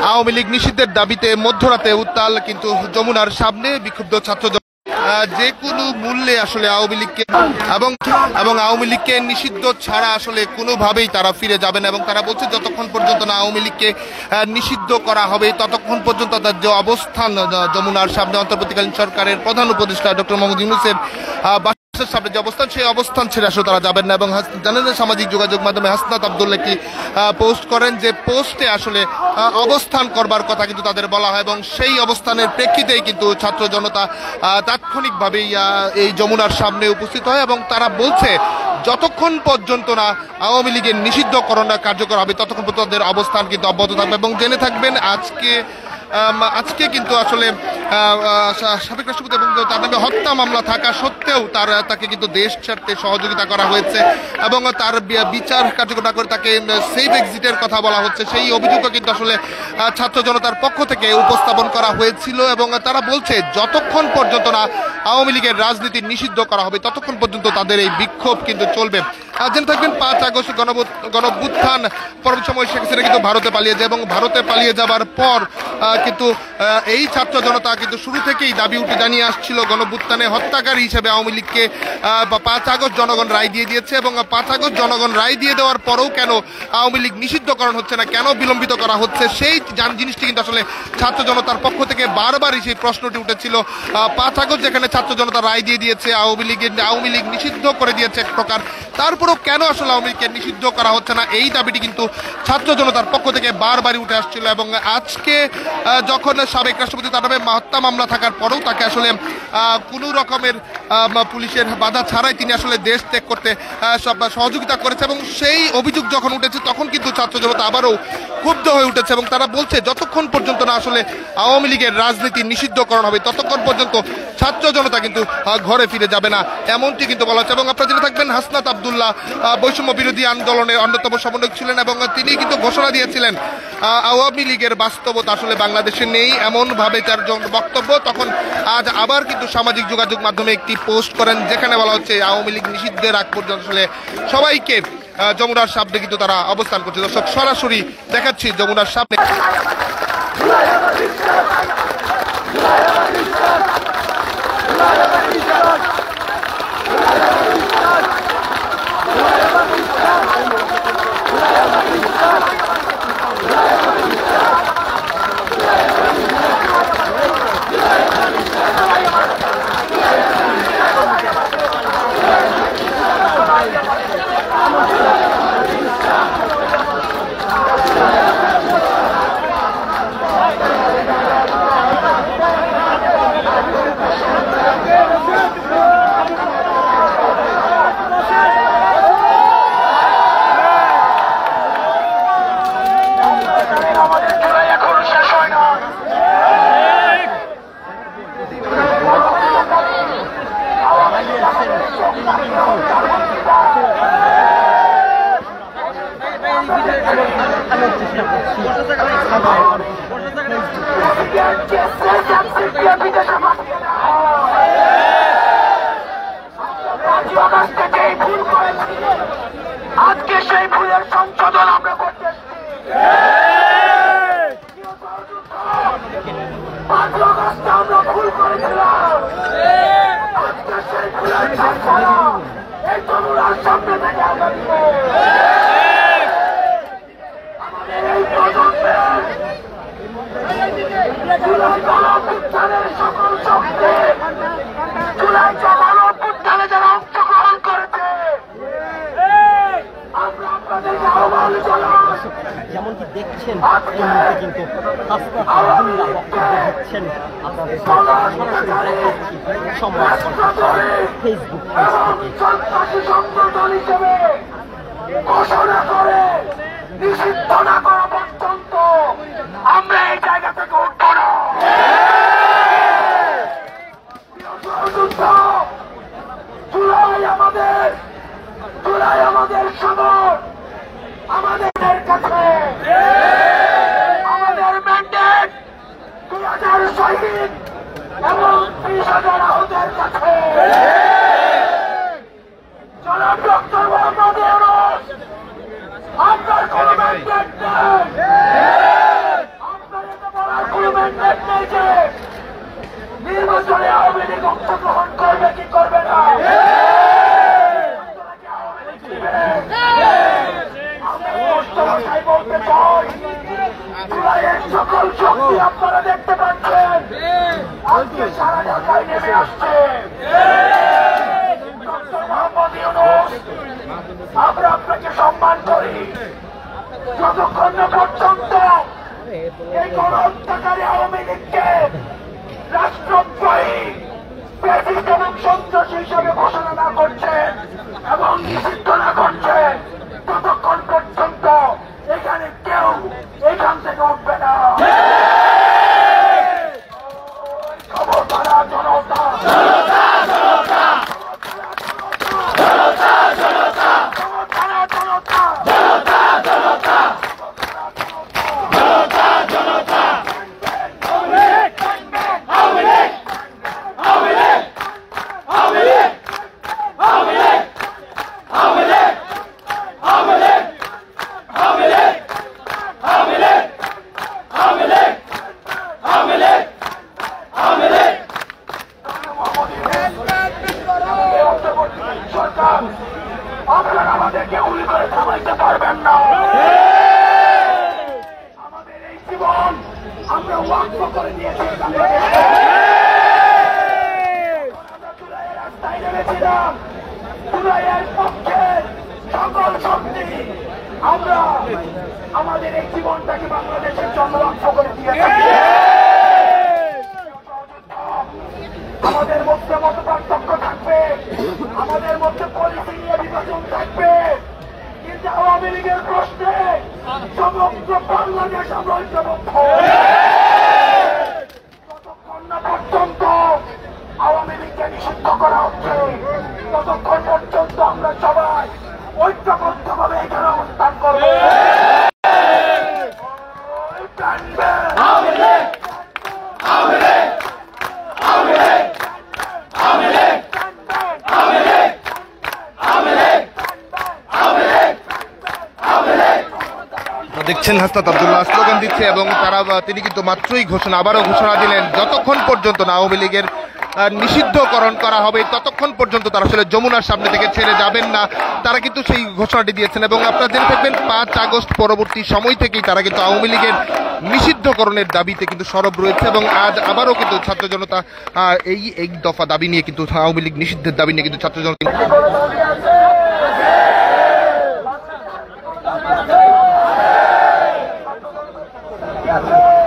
আওয়ামী লীগ নিষিদ্ধের দাবিতে মধ্যরাতে উত্তাল কিন্তু যমুনার সামনে বিক্ষুব্ধ ছাত্র যে কোনো মূল্যে আসলে আওয়ামী লীগকে এবং আওয়ামী লীগকে নিষিদ্ধ ছাড়া আসলে কোনোভাবেই তারা ফিরে যাবেন এবং তারা বলছে যতক্ষণ পর্যন্ত না আওয়ামী লীগকে নিষিদ্ধ করা হবে ততক্ষণ পর্যন্ত তাদের যে অবস্থান যমুনার সামনে অন্তর্বর্তীকালীন সরকারের প্রধান উপদেষ্টা ডক্টর মোহাম্মদ ইউনূসের সামনে যে অবস্থান সেই অবস্থান ছেড়ে আসলে তারা যাবেন না এবং জানেন সামাজিক যোগাযোগ মাধ্যমে হাসনাত আব্দুল্লাহ একটি পোস্ট করেন যে পোস্টে আসলে অবস্থান করবার কথা কিন্তু তাদের বলা হয় এবং সেই অবস্থানের প্রেক্ষিতেই কিন্তু ছাত্র জনতা তাৎক্ষণিকভাবেই এই যমুনার সামনে উপস্থিত হয় এবং তারা বলছে যতক্ষণ পর্যন্ত না আওয়ামী লীগের নিষিদ্ধকরণ কার্যকর হবে ততক্ষণ পর্যন্ত তাদের অবস্থান কিন্তু অব্যাহত থাকবে এবং জেনে থাকবেন আজকে কিন্তু আসলে সাবেক রাষ্ট্রপতি এবং তার নামে হত্যা মামলা থাকা সত্ত্বেও তাকে কিন্তু দেশ ছাড়তে সহযোগিতা করা হয়েছে এবং তার বিচার কার্যকর না করে তাকে সেফ এক্সিটের কথা বলা হচ্ছে সেই অভিযোগও কিন্তু আসলে ছাত্র জনতার পক্ষ থেকে উপস্থাপন করা হয়েছিল এবং তারা বলছে যতক্ষণ পর্যন্ত না আওয়ামী লীগের রাজনীতি নিষিদ্ধ করা হবে ততক্ষণ পর্যন্ত তাদের এই বিক্ষোভ কিন্তু চলবে। জেনে থাকবেন 5 আগস্ট গণঅভ্যুত্থান পরবর্তী সময় শেখ হাসিনা কিন্তু ভারতে পালিয়ে যায় এবং ভারতে পালিয়ে যাবার পর কিন্তু এই ছাত্র জনতা কিন্তু শুরু থেকেই দাবি উঠে জানিয়ে আসছিল গণঅভ্যুত্থানে হত্যাকারী হিসেবে আওয়ামী লীগকে 5 আগস্ট জনগণ রায় দিয়ে দিয়েছে এবং 5 আগস্ট জনগণ রায় দিয়ে দেওয়ার পরেও কেন আওয়ামী লীগ নিষিদ্ধকরণ হচ্ছে না, কেন বিলম্বিত করা হচ্ছে সেই জিনিসটি কিন্তু আসলে ছাত্র জনতার পক্ষ থেকে বারবারই সেই প্রশ্নটি উঠেছিল। 5 আগস্ট যেখানে ছাত্র জনতা রায় দিয়ে দিয়েছে আওয়ামী লীগ নিষিদ্ধ করে দিয়েছে এক প্রকার, তারপরেও কেন আসলে আওয়ামী লীগকে নিষিদ্ধ করা হচ্ছে না এই দাবিটি কিন্তু ছাত্র জনতার পক্ষ থেকে বারবারই উঠে আসছিল এবং আজকে যখন সাবেক রাষ্ট্রপতি তার নামে হত্যা মামলা থাকার পরেও তাকে আসলে কোনো রকমের পুলিশের বাধা ছাড়াই তিনি আসলে দেশ ত্যাগ করতে সহযোগিতা করেছে এবং সেই অভিযোগ যখন উঠেছে তখন কিন্তু ছাত্র জনতা আবারও ক্ষুব্ধ হয়ে উঠেছে এবং তারা বলছে যতক্ষণ পর্যন্ত না আসলে আওয়ামী লীগের রাজনীতি নিষিদ্ধকরণ হবে ততক্ষণ পর্যন্ত ছাত্র জনতা কিন্তু ঘরে ফিরে যাবে না এমনটি কিন্তু বলা হচ্ছে এবং আপনারা জেনে থাকবেন হাসনাত আব্দুল্লাহ বৈষম্য বিরোধী আন্দোলনের অন্যতম সমন্বয়ক ছিলেন এবং তিনি কিন্তু ঘোষণা দিয়েছিলেন আওয়ামী লীগের বাস্তবতা আসলে বাংলাদেশে নেই এমনভাবে তার বক্তব্য। তখন আজ আবার কিন্তু সামাজিক যোগাযোগ মাধ্যমে একটি পোস্ট করেন যেখানে বলা হচ্ছে আওয়ামী লীগ নিষিদ্ধের আগ পর্যন্ত আসলে সবাইকে যমুনার সামনে কিন্তু তারা অবস্থান করছে। দর্শক সরাসরি দেখাচ্ছি যমুনার সামনে আজকে সেই ভুলের সংশোধন আমরা করতেছি। 5 আগস্ট আমরা ভুল করেছিলাম, আজকে সেই ভুলের সংশোধন এই যমুনার সামনে থেকে আমরা দিব। আমাদের এই প্রজন্মের জুলাই গণঅভ্যুত্থানের সকল শক্তি, জুলাই গণঅভ্যুত্থানে যারা অংশগ্রহণ করেছে আমরা আপনাদেরকে আহ্বান জানাই। যেমনটি দেখছেন কিন্তু দিচ্ছেন আপনাদের ফেসবুক সন্ত্রাসী সংগঠন হিসেবে ঘোষণা করে নিষিদ্ধ না করা পর্যন্ত আমরা এই জায়গা থেকে উঠব না। জুলাই আমাদের সমর, আমাদের কাছে আমাদের ম্যান্ডেট 2000 শহীদ এবং 30,000 আহতের কাছে। জনাব ডক্টর মোহাম্মদ ইউনূস আপনার কোন ম্যান্ডেট নেই, আজকে সারা ঢাকায় নেমে আসছে। ডক্টর মোহাম্মদ ইউনূস, আমরা আপনাকে সম্মান করি। যতক্ষণ না পর্যন্ত এই গণহত্যাকারী আওয়ামী লীগকে রাষ্ট্রদ্রোহী ফ্যাসিস্ট এবং সন্ত্রাসী হিসাবে ঘোষণা না করছেন এবং নিষিদ্ধ না করছেন, ততক্ষণ পর্যন্ত এখানে কেউ এখান থেকে উঠবে না। খবর তারা জনতা, আপনারা আমাদেরকে গুলি করে থামাইতে পারবেন না। আমাদের এই জীবন আমরা ওয়াকফ করে দিয়েছি। আমরা জুলাইয়ের রাস্তায় নেমেছিলাম, জুলাইয়ের পক্ষে সকল শক্তি আমরা আমাদের এই জীবনটাকে বাংলাদেশের জন্য ওয়াকফ করে দিয়েছি। আমাদের মধ্যে মত পার্থক্য থাকবে, আমাদের মধ্যে পলিসি নিয়ে বিভাজন থাকবে, কিন্তু আওয়ামী লীগের প্রশ্নে সমগ্র বাংলাদেশ আমরা ঐক্যবদ্ধ। যতক্ষণ না পর্যন্ত আওয়ামী লীগকে নিষিদ্ধ করা হচ্ছে, ততক্ষণ পর্যন্ত আমরা সবাই ঐক্যবদ্ধভাবে এখানে অবস্থান করব। দেখছেন হাসনাত আব্দুল্লাহ স্লোগান দিচ্ছে এবং তিনি কিন্তু মাত্রই আবারও ঘোষণা দিলেন যতক্ষণ পর্যন্ত না আওয়ামী লীগের নিষিদ্ধকরণ করা হবে ততক্ষণ পর্যন্ত তারা আসলে যমুনার সামনে থেকে ছেড়ে যাবেন না। তারা কিন্তু সেই ঘোষণাটি দিয়েছেন এবং আপনারা জেনে থাকবেন ৫ আগস্ট পরবর্তী সময় থেকেই তারা কিন্তু আওয়ামী লীগের নিষিদ্ধকরণের দাবিতে কিন্তু সরব রয়েছে এবং আজ আবারও কিন্তু ছাত্র জনতা এই দফা দাবি নিয়ে কিন্তু আওয়ামী লীগ নিষিদ্ধের দাবি নিয়ে কিন্তু ছাত্র জনতা Yeah.